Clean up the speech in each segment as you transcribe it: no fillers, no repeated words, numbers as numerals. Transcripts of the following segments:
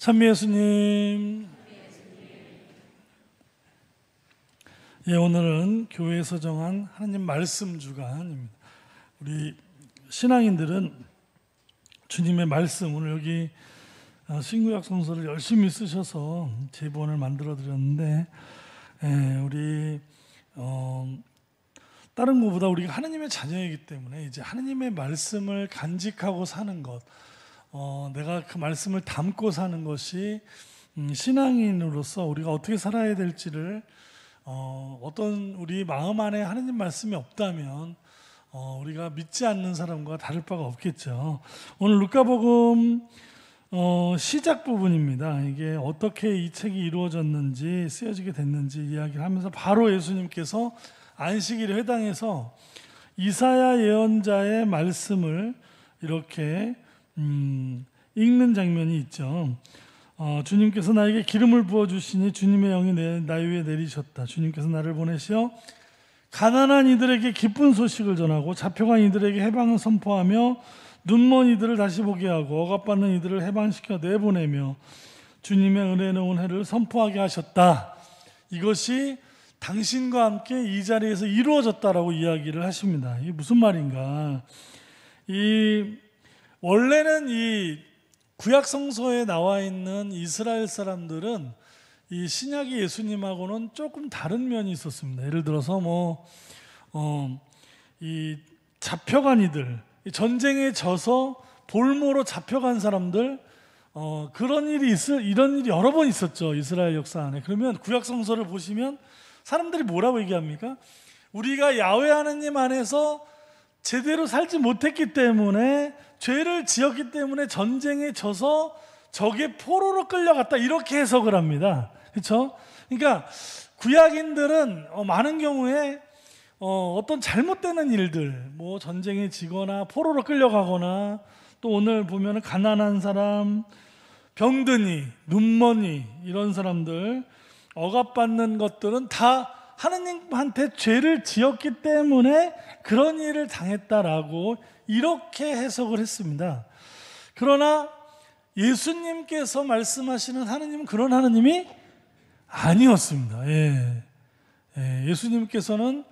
찬미 예수님. 예, 오늘은 교회에서 정한 하나님 말씀 주간입니다. 우리 신앙인들은 주님의 말씀, 오늘 여기 신구약 성서를 열심히 쓰셔서 제본을 만들어 드렸는데, 우리 다른 것보다 우리가 하나님의 자녀이기 때문에 이제 하나님의 말씀을 간직하고 사는 것, 내가 그 말씀을 담고 사는 것이 신앙인으로서 우리가 어떻게 살아야 될지를, 어떤 우리 마음 안에 하나님 말씀이 없다면 우리가 믿지 않는 사람과 다를 바가 없겠죠. 오늘 루카복음 시작 부분입니다. 이게 어떻게 이 책이 이루어졌는지, 쓰여지게 됐는지 이야기를 하면서 바로 예수님께서 안식일에 해당해서 이사야 예언자의 말씀을 이렇게 읽는 장면이 있죠. 주님께서 나에게 기름을 부어주시니 주님의 영이 나 위에 내리셨다. 주님께서 나를 보내시어 가난한 이들에게 기쁜 소식을 전하고 잡혀간 이들에게 해방을 선포하며 눈먼 이들을 다시 보게 하고 억압받는 이들을 해방시켜 내보내며 주님의 은혜로운 해를 선포하게 하셨다. 이것이 당신과 함께 이 자리에서 이루어졌다라고 이야기를 하십니다. 이게 무슨 말인가? 원래는 이 구약 성서에 나와 있는 이스라엘 사람들은 이 신약의 예수님하고는 조금 다른 면이 있었습니다. 예를 들어서 이 잡혀간 이들, 전쟁에 져서 볼모로 잡혀간 사람들, 이런 일이 여러 번 있었죠. 이스라엘 역사 안에. 그러면 구약 성서를 보시면 사람들이 뭐라고 얘기합니까? 우리가 야훼 하나님 안에서 제대로 살지 못했기 때문에, 죄를 지었기 때문에 전쟁에 져서 적의 포로로 끌려갔다, 이렇게 해석을 합니다. 그렇죠? 그러니까 구약인들은 많은 경우에 어떤 잘못되는 일들, 전쟁에 지거나 포로로 끌려가거나, 또 오늘 보면 가난한 사람, 병든이, 눈먼이, 이런 사람들, 억압받는 것들은 다 하느님한테 죄를 지었기 때문에 그런 일을 당했다라고 이렇게 해석을 했습니다. 그러나 예수님께서 말씀하시는 하느님은 그런 하느님이 아니었습니다. 예수님께서는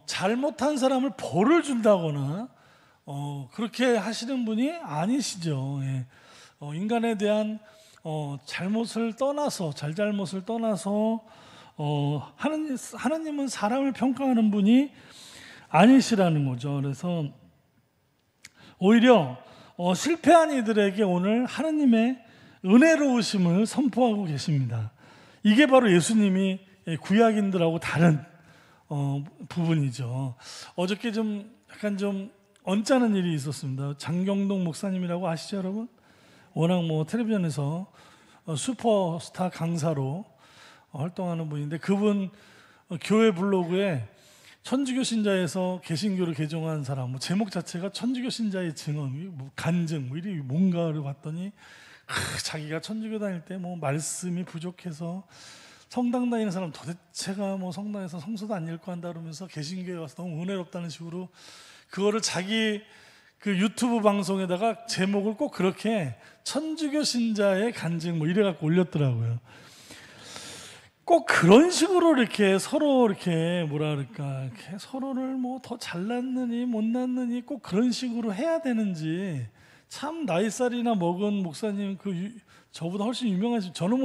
잘못한 사람을 벌을 준다거나 그렇게 하시는 분이 아니시죠. 인간에 대한 잘못을 떠나서, 잘잘못을 떠나서 하나님은 사람을 평가하는 분이 아니시라는 거죠. 그래서 오히려 실패한 이들에게 오늘 하나님의 은혜로우심을 선포하고 계십니다. 이게 바로 예수님이 구약인들하고 다른 부분이죠. 어저께 약간 언짢은 일이 있었습니다. 장경동 목사님이라고 아시죠, 여러분? 워낙 텔레비전에서 슈퍼스타 강사로 활동하는 분인데, 그분 교회 블로그에 천주교 신자에서 개신교를 개종한 사람, 제목 자체가 천주교 신자의 증언, 간증, 이리 뭔가를 봤더니 자기가 천주교 다닐 때 말씀이 부족해서 성당 다니는 사람 도대체가 성당에서 성서도 안 읽고 한다 그러면서 개신교에 와서 너무 은혜롭다는 식으로 그거를 자기 그 유튜브 방송에다가 제목을 꼭 그렇게 천주교 신자의 간증 이래갖고 올렸더라고요. 꼭 그런 식으로 이렇게 서로 이렇게 이렇게 서로를 더 잘났느니 못났느니 꼭 그런 식으로 해야 되는지, 참 나이살이나 먹은 목사님 저보다 훨씬 유명하신, 저는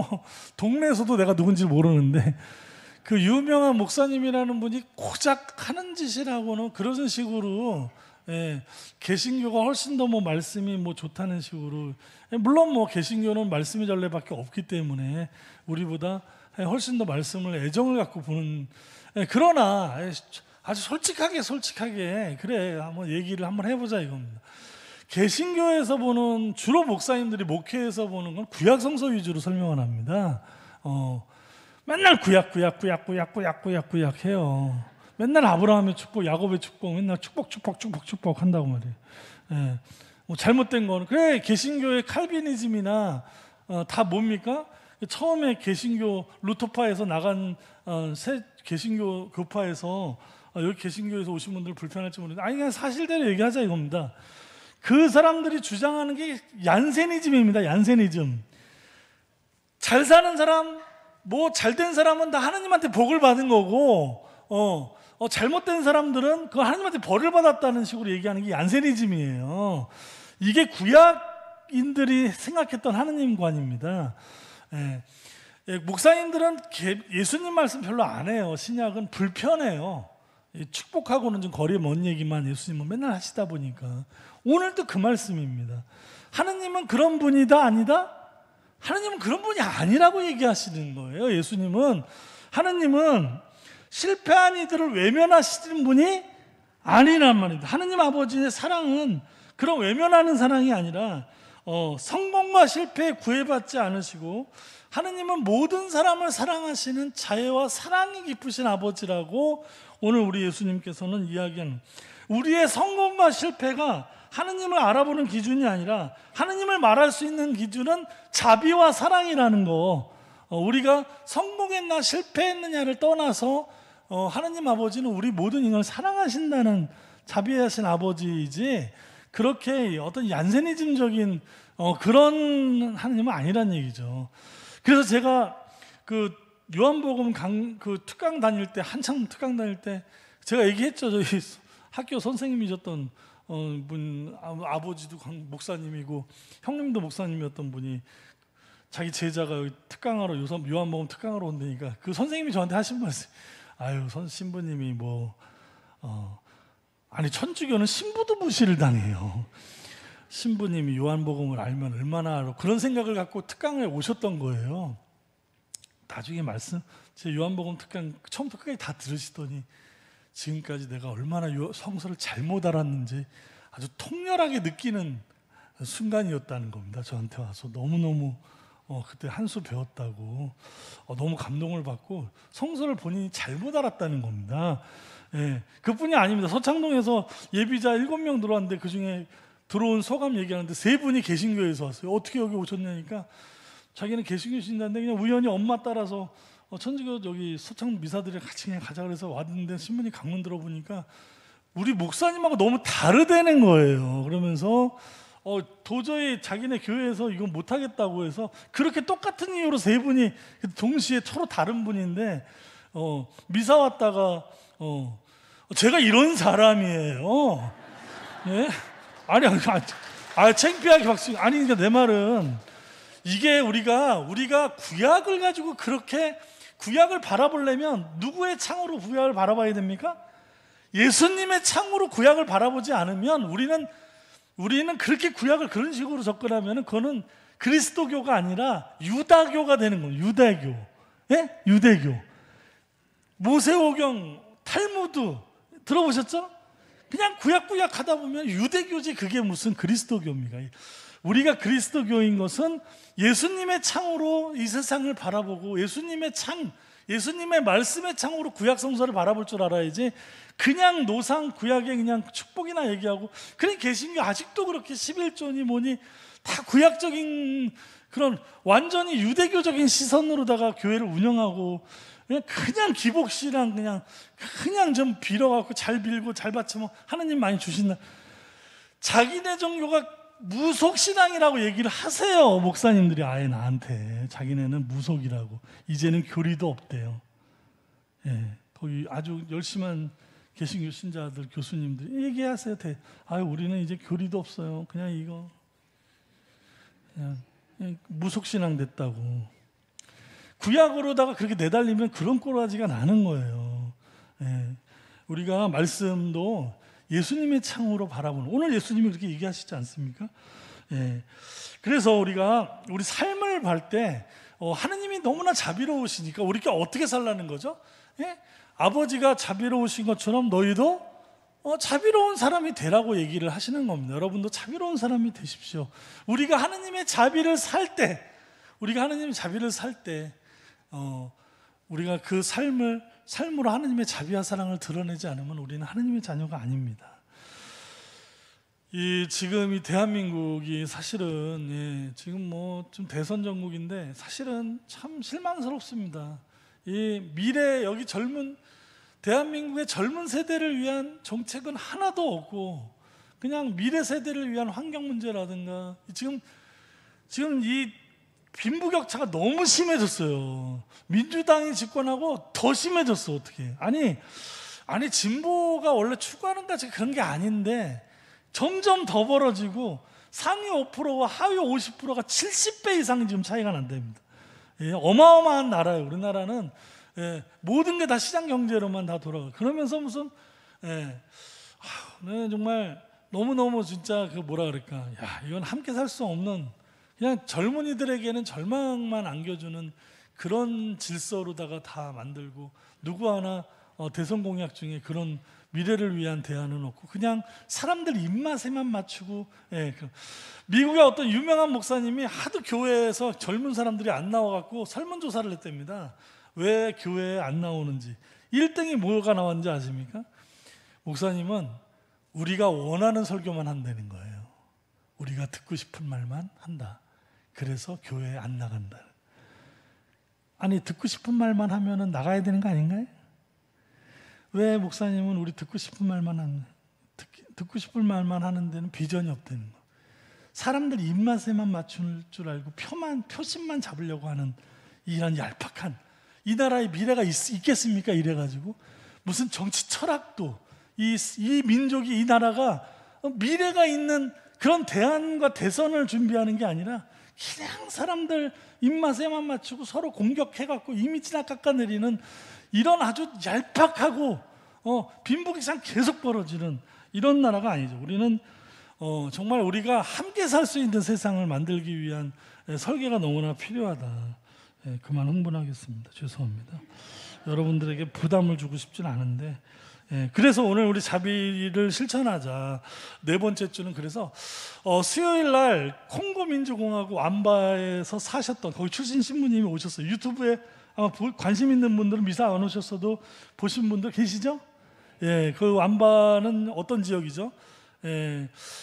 동네에서도 내가 누군지 모르는데 그 유명한 목사님이라는 분이 고작 하는 짓이라고는 그런 식으로 개신교가 훨씬 더 말씀이 좋다는 식으로, 물론 개신교는 말씀의 전례밖에 없기 때문에 우리보다 훨씬 더 말씀을 애정을 갖고 보는, 그러나 아주 솔직하게 그래 한번 얘기를 한번 해보자 이겁니다. 개신교에서 보는, 주로 목사님들이 목회에서 보는 건 구약성서 위주로 설명을 합니다. 맨날 구약 해요. 맨날 아브라함의 축복, 야곱의 축복, 맨날 축복 한다고 말이에요. 잘못된 거는, 그래 개신교의 칼비니즘이나 다 뭡니까? 처음에 개신교 루터파에서 나간 새 개신교 교파에서 여기 개신교에서 오신 분들 불편할지 모르는데, 그냥 사실대로 얘기하자 이겁니다. 그 사람들이 주장하는 게 얀세니즘입니다. 얀세니즘. 잘 사는 사람, 뭐 잘된 사람은 다 하나님한테 복을 받은 거고, 잘못된 사람들은 그 하나님한테 벌을 받았다는 식으로 얘기하는 게 얀세니즘이에요. 이게 구약인들이 생각했던 하느님관입니다. 목사님들은 예수님 말씀 별로 안 해요. 신약은 불편해요. 축복하고는 좀 거리에 먼 얘기만 예수님은 맨날 하시다 보니까 오늘도 그 말씀입니다. 하느님은 그런 분이다 아니다? 하느님은 그런 분이 아니라고 얘기하시는 거예요. 예수님은, 하느님은 실패한 이들을 외면하시는 분이 아니란 말입니다. 하느님 아버지의 사랑은 그런 외면하는 사랑이 아니라 성공과 실패에 구애받지 않으시고, 하느님은 모든 사람을 사랑하시는 자애와 사랑이 깊으신 아버지라고 오늘 우리 예수님께서는 이야기하는, 우리의 성공과 실패가 하느님을 알아보는 기준이 아니라 하느님을 말할 수 있는 기준은 자비와 사랑이라는 거. 우리가 성공했나 실패했느냐를 떠나서 하느님 아버지는 우리 모든 인간을 사랑하신다는 자비하신 아버지이지, 그렇게 어떤 얀세니즘적인 그런 하느님은 아니란 얘기죠. 그래서 제가 그 요한복음 특강 다닐 때, 한창 특강 다닐 때 제가 얘기했죠. 저희 학교 선생님이셨던 분, 아버지도 목사님이고 형님도 목사님이었던 분이 자기 제자가 특강하러, 요한복음 특강하러 온다니까 그 선생님이 저한테 하신 말씀, 아유 신부님이 아니 천주교는 신부도 무시를 당해요. 신부님이 요한복음을 알면 얼마나 그런 생각을 갖고 특강에 오셨던 거예요. 나중에 제 요한복음 특강 처음부터 끝까지 다 들으시더니 지금까지 내가 얼마나 성서를 잘못 알았는지 아주 통렬하게 느끼는 순간이었다는 겁니다. 저한테 와서 너무너무 그때 한 수 배웠다고 너무 감동을 받고 성서를 본인이 잘못 알았다는 겁니다. 그뿐이 아닙니다. 서창동에서 예비자 7명 들어왔는데 그중에 들어온 소감 얘기하는데 3분이 개신교에서 왔어요. 어떻게 여기 오셨냐니까 자기는 개신교 신자인데 그냥 우연히 엄마 따라서 천주교 여기 서창 미사들이 같이 그냥 가자 그래서 왔는데 신부님 강론 들어보니까 우리 목사님하고 너무 다르다는 거예요. 그러면서 도저히 자기네 교회에서 이건 못하겠다고 해서 그렇게 똑같은 이유로 3분이 동시에 서로 다른 분인데 미사 왔다가 제가 이런 사람이에요. 예? 아니 창피하게 박수. 아니 그러니까 내 말은 이게 우리가 구약을 가지고 그렇게 구약을 바라보려면 누구의 창으로 구약을 바라봐야 됩니까? 예수님의 창으로 구약을 바라보지 않으면 우리는 그렇게 구약을 그런 식으로 접근하면 그거는 그리스도교가 아니라 유다교가 되는 거예요. 유대교. 예? 유대교. 모세오경, 탈무드 들어보셨죠? 그냥 구약 하다 보면 유대교지 그게 무슨 그리스도교입니까? 우리가 그리스도교인 것은 예수님의 창으로 이 세상을 바라보고 예수님의 말씀의 창으로 구약 성서를 바라볼 줄 알아야지 그냥 노상 구약에 그냥 축복이나 얘기하고, 그냥 개신교 아직도 그렇게 11조니 뭐니 다 구약적인 그런 완전히 유대교적인 시선으로다가 교회를 운영하고 그냥 기복씨랑 그냥 좀 빌어갖고 잘 빌고 잘 바치면 하느님 많이 주신다. 자기네 종교가 무속신앙이라고 얘기를 하세요. 목사님들이 아예 나한테 자기네는 무속이라고, 이제는 교리도 없대요. 거기 아주 열심한 개신교 신자들, 교수님들이 얘기하세요. 우리는 이제 교리도 없어요. 그냥 이거 그냥 무속신앙 됐다고. 구약으로다가 그렇게 내달리면 그런 꼬라지가 나는 거예요. 우리가 말씀도 예수님의 창으로 바라보는, 오늘 예수님이 그렇게 얘기하시지 않습니까? 그래서 우리 삶을 볼 때 하느님이 너무나 자비로우시니까 우리가 어떻게 살라는 거죠? 아버지가 자비로우신 것처럼 너희도 자비로운 사람이 되라고 얘기를 하시는 겁니다. 여러분도 자비로운 사람이 되십시오. 우리가 하느님의 자비를 살 때, 우리가 그 삶으로 하느님의 자비와 사랑을 드러내지 않으면 우리는 하느님의 자녀가 아닙니다. 지금 이 대한민국이 사실은 지금 좀 대선 전국인데 사실은 참 실망스럽습니다. 미래 여기 대한민국의 젊은 세대를 위한 정책은 하나도 없고 그냥 미래 세대를 위한 환경 문제라든가 지금 이 빈부격차가 너무 심해졌어요. 민주당이 집권하고 더 심해졌어. 어떻게? 아니 진보가 원래 추구하는 것 그런 게 아닌데 점점 더 벌어지고 상위 5%와 하위 50%가 70배 이상 지금 차이가 난답니다. 예, 어마어마한 나라예요. 우리나라는 모든 게 다 시장 경제로만 다 돌아가. 그러면서 무슨 정말 너무너무 진짜 그 뭐라 그럴까? 야, 이건 함께 살 수 없는, 그냥 젊은이들에게는 절망만 안겨주는 그런 질서로다가 다 만들고, 누구 하나 대선 공약 중에 그런 미래를 위한 대안은 없고 그냥 사람들 입맛에만 맞추고. 미국의 어떤 유명한 목사님이 하도 교회에서 젊은 사람들이 안 나와갖고 설문조사를 했답니다. 왜 교회에 안 나오는지. 1등이 뭐가 나왔는지 아십니까? 목사님은 우리가 원하는 설교만 한다는 거예요. 우리가 듣고 싶은 말만 한다. 그래서 교회에 안 나간다. 아니, 듣고 싶은 말만 하면은 나가야 되는 거 아닌가요? 왜 목사님은 우리 듣고 싶은 말만 듣고 싶은 말만 하는 데는 비전이 없다는 거. 사람들 입맛에만 맞출 줄 알고 표심만 잡으려고 하는 이런 얄팍한, 이 나라의 미래가 있겠습니까? 이래가지고 무슨 정치 철학도, 이 민족이, 이 나라가 미래가 있는 그런 대안과 대선을 준비하는 게 아니라 그냥 사람들 입맛에만 맞추고 서로 공격해갖고 이미지나 깎아내리는 이런 아주 얄팍하고 빈부격차가 계속 벌어지는 이런 나라가 아니죠. 우리는 정말 우리가 함께 살 수 있는 세상을 만들기 위한 설계가 너무나 필요하다. 그만 흥분하겠습니다. 죄송합니다. 여러분들에게 부담을 주고 싶진 않은데, 그래서 오늘 우리 자비를 실천하자. 네 번째 주는 그래서 수요일 날 콩고 민주공화국 완바에서 사셨던, 거기 출신 신부님이 오셨어요. 유튜브에 아마 관심 있는 분들은 미사 안 오셨어도 보신 분들 계시죠? 그 완바는 어떤 지역이죠?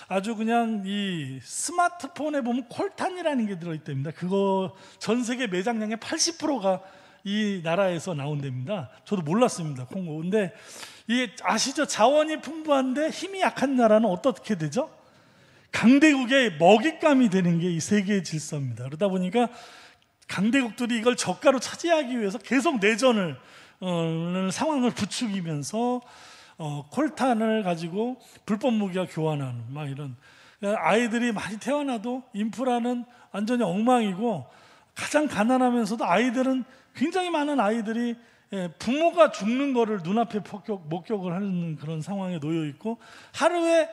아주 그냥 이 스마트폰에 보면 콜탄이라는 게 들어있답니다. 그거 전 세계 매장량의 80%가 이 나라에서 나온답니다. 저도 몰랐습니다, 콩고. 근데 이게 아시죠? 자원이 풍부한데 힘이 약한 나라는 어떻게 되죠? 강대국의 먹잇감이 되는 게 이 세계의 질서입니다. 그러다 보니까 강대국들이 이걸 저가로 차지하기 위해서 계속 내전을 상황을 부추기면서 콜탄을 가지고 불법 무기와 교환하는 막 이런, 아이들이 많이 태어나도 인프라는 완전히 엉망이고, 가장 가난하면서도 아이들은, 굉장히 많은 아이들이 부모가 죽는 거를 눈앞에 목격을 하는 그런 상황에 놓여 있고, 하루에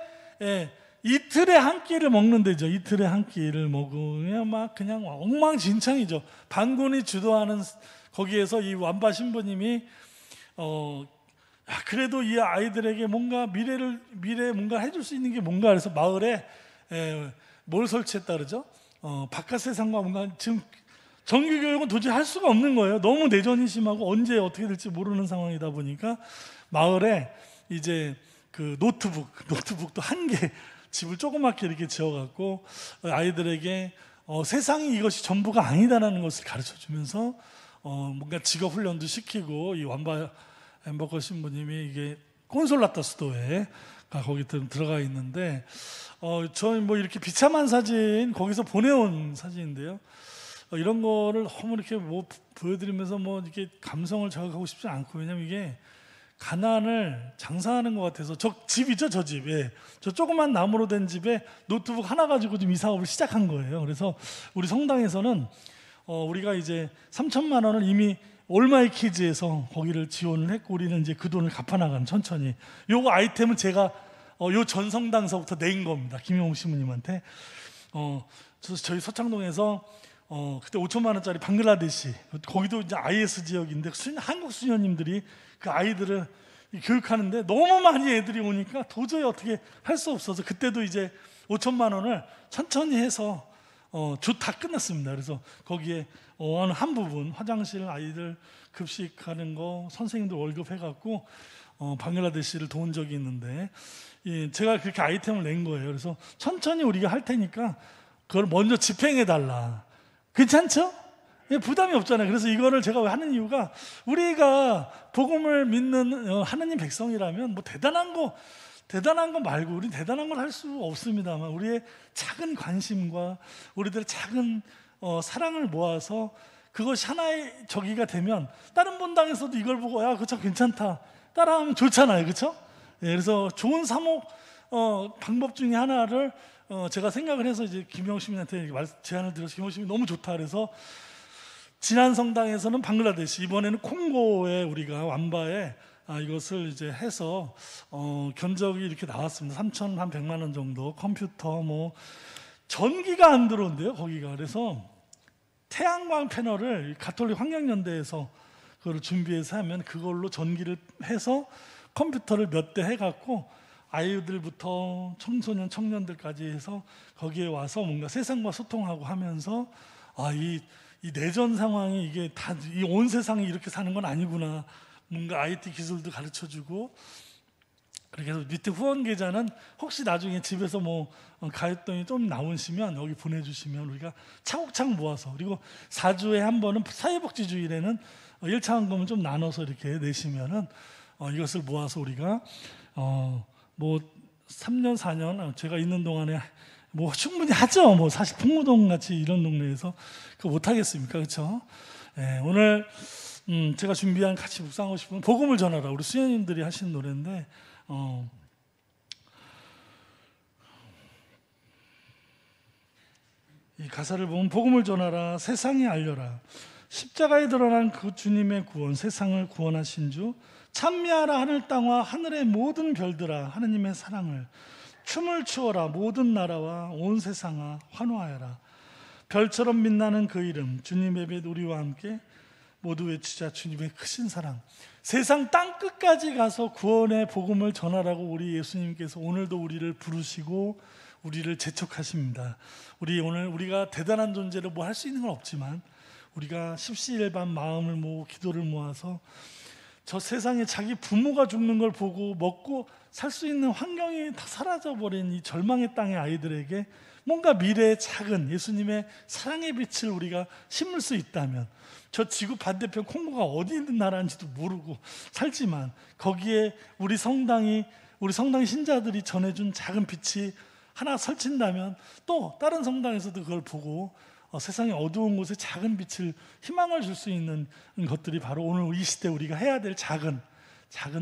이틀에 한 끼를 먹는 데죠. 이틀에 한 끼를 먹으면 막 그냥 엉망진창이죠. 반군이 주도하는 거기에서 이 완바 신부님이 그래도 이 아이들에게 뭔가 미래에 뭔가 해줄 수 있는 게 뭔가, 그래서 마을에 뭘 설치했다 그러죠? 바깥 세상과 뭔가, 지금 정규 교육은 도저히 할 수가 없는 거예요. 너무 내전이 심하고 언제 어떻게 될지 모르는 상황이다 보니까 마을에 이제 그 노트북도 한 개, 집을 조그맣게 이렇게 지어갖고 아이들에게 세상이 이것이 전부가 아니다라는 것을 가르쳐주면서 뭔가 직업 훈련도 시키고, 이 완바 햄버거 신부님이 이게 콘솔라타 수도에 거기 들어가 있는데, 저는 뭐 이렇게 비참한 사진 거기서 보내온 사진인데요. 이런 거를 너무 이렇게 뭐 보여드리면서 뭐 이렇게 감성을 자극하고 싶지 않고, 왜냐면 이게 가난을 장사하는 것 같아서. 저 집이죠, 저 집. 저 조그만 나무로 된 집에 노트북 하나 가지고 좀 이 사업을 시작한 거예요. 그래서 우리 성당에서는 우리가 이제 3천만 원을 이미 올마이 키즈에서 거기를 지원을 했고, 우리는 이제 그 돈을 갚아나가는, 천천히. 요거 아이템은 제가 요 전성당서부터 낸 겁니다. 김용욱 신부님한테. 저희 서창동에서 그때 5천만 원짜리 방글라데시, 거기도 이제 IS 지역인데 한국 수녀님들이 그 아이들을 교육하는데 너무 많이 애들이 오니까 도저히 어떻게 할 수 없어서, 그때도 이제 5천만 원을 천천히 해서 다 끝났습니다. 그래서 거기에 어느 한 부분, 화장실 아이들 급식하는 거 선생님들 월급 해갖고 방글라데시를 도운 적이 있는데, 제가 그렇게 아이템을 낸 거예요. 그래서 천천히 우리가 할 테니까 그걸 먼저 집행해달라. 괜찮죠? 부담이 없잖아요. 그래서 이거를 제가 하는 이유가, 우리가 복음을 믿는 하나님 백성이라면 뭐 대단한 거 말고, 우리 대단한 걸 할 수 없습니다만, 우리의 작은 관심과 우리들의 작은 사랑을 모아서 그것이 하나의 저기가 되면 다른 본당에서도 이걸 보고 야 그거 참 괜찮다 따라하면 좋잖아요, 그렇죠? 예, 그래서 좋은 사목 방법 중에 하나를 제가 생각을 해서 이제 김영심한테 제안을 드려서 김영심이 너무 좋다 그래서 지난 성당에서는 방글라데시, 이번에는 콩고에 우리가 완바에 이것을 이제 해서 견적이 이렇게 나왔습니다. 3,100만 원 정도. 컴퓨터 뭐 전기가 안 들어온대요 거기가. 그래서 태양광 패널을 가톨릭 환경연대에서 그걸 준비해서 하면 그걸로 전기를 해서 컴퓨터를 몇 대 해갖고 아이들부터 청소년 청년들까지 해서 거기에 와서 뭔가 세상과 소통하고 하면서 이 내전 상황이 이게 다 이 온 세상이 이렇게 사는 건 아니구나, 뭔가 IT 기술도 가르쳐주고. 그렇게 해서 밑에 후원 계좌는 혹시 나중에 집에서 뭐 가입돈이 좀 나오시면 여기 보내주시면 우리가 차곡차곡 모아서, 그리고 4주에 한 번은 사회복지주일에는 1차 헌금을 좀 나눠서 이렇게 내시면은 이것을 모아서 우리가 뭐 3년 4년 제가 있는 동안에 뭐 충분히 하죠. 뭐 사실 풍무동 같이 이런 동네에서 그거 못 하겠습니까, 그렇죠? 예, 오늘 제가 준비한 같이 묵상하고 싶은 복음을 전하라, 우리 수녀님들이 하신 노래인데 이 가사를 보면 복음을 전하라, 세상에 알려라, 십자가에 드러난 그 주님의 구원, 세상을 구원하신 주, 찬미하라 하늘 땅과 하늘의 모든 별들아 하느님의 사랑을, 춤을 추어라 모든 나라와 온 세상아 환호하여라, 별처럼 빛나는 그 이름 주님의 빛 우리와 함께 모두 외치자 주님의 크신 사랑. 세상 땅 끝까지 가서 구원의 복음을 전하라고 우리 예수님께서 오늘도 우리를 부르시고 우리를 재촉하십니다. 우리가 대단한 존재로 뭐 할 수 있는 건 없지만 우리가 십시일반 마음을 모으고 기도를 모아서 저 세상에 자기 부모가 죽는 걸 보고 먹고 살 수 있는 환경이 다 사라져버린 이 절망의 땅의 아이들에게 뭔가 미래의 작은 예수님의 사랑의 빛을 우리가 심을 수 있다면, 저 지구 반대편 콩고가 어디 있는 나라인지도 모르고 살지만 거기에 우리 성당 신자들이 전해준 작은 빛이 하나 설친다면 또 다른 성당에서도 그걸 보고 세상의 어두운 곳에 작은 빛을, 희망을 줄 수 있는 것들이 바로 오늘 이 시대 우리가 해야 될 작은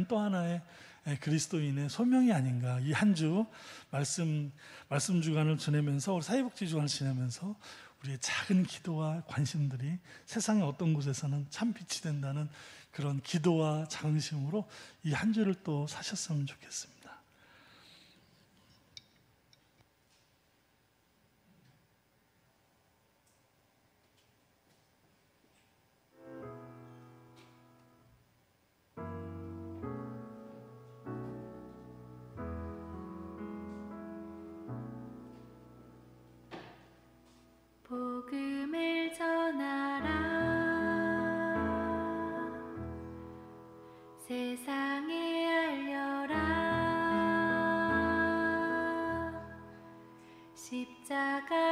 또 하나의 그리스도인의 소명이 아닌가. 이 한 주 말씀 주간을 지내면서, 사회복지 주간을 지내면서 우리의 작은 기도와 관심들이 세상의 어떤 곳에서는 참 빛이 된다는 그런 기도와 자긍심으로 이 한 주를 또 사셨으면 좋겠습니다. 복음을 전하라, 세상에 알려라, 십자가